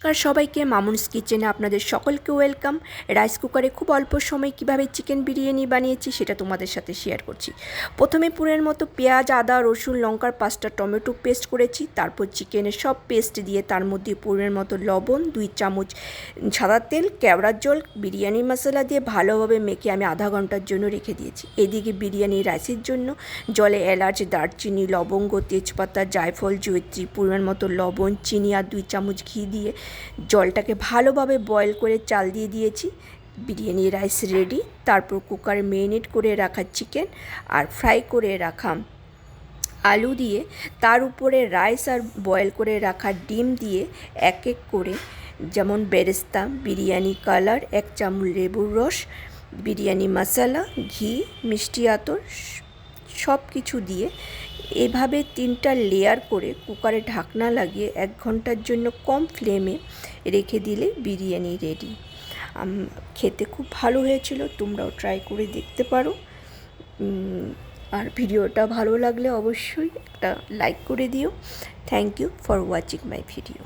নমস্কার সবাইকে, মামুনস কিচেনে আপনাদের সকলকে ওয়েলকাম। রাইস কুকারে খুব অল্প সময় কিভাবে চিকেন বিরিয়ানি বানিয়েছি সেটা তোমাদের সাথে শেয়ার করছি। প্রথমে পুরের মতো পেঁয়াজ, আদা, রসুন, লঙ্কার 5টা টমেটো পেস্ট করেছি। তারপর চিকেনের সব পেস্ট দিয়ে তার মধ্যে পুরের মতো লবণ, 2 চামচ সাদা তেল, কেওড়ার জল, বিরিয়ানি মশলা দিয়ে ভালোভাবে মেখে আমি আধা ঘন্টার জন্য রেখে দিয়েছি। এদিকে বিরিয়ানি রাইসের জন্য জলে এলাচ, দারচিনি, লবঙ্গ, তেজপাতা, জায়ফল, জয়িত্রী, পরিমাণ মতো লবণ, চিনি আর 2 চামচ ঘি দিয়ে জলটাকে ভালোভাবে বয়েল করে চাল দিয়ে দিয়েছি। Biryani rice ready. তারপর কুকারে মেরিনেট করে রাখা চিকেন আর ফ্রাই করে রাখা আলু দিয়ে তার উপরে রাইস আর বয়েল করে রাখা ডিম দিয়ে এক এক করে, যেমন বেরেস্তা, বিরিয়ানি কালার, 1 চামচ লেবুর রস, বিরিয়ানি মশলা, ঘি, মিষ্টি আতর সব কিছু দিয়ে এভাবে 3টা লেয়ার করে কুকারে ঢাকনা লাগিয়ে 1 ঘন্টার জন্য কম ফ্লেমে রেখে দিলে বিরিয়ানি রেডি। খেতে খুব ভালো হয়েছিল, তোমরাও ট্রাই করে দেখতে পারো। আর ভিডিওটা ভালো লাগলে অবশ্যই একটা লাইক করে দিও। Thank you for watching my video.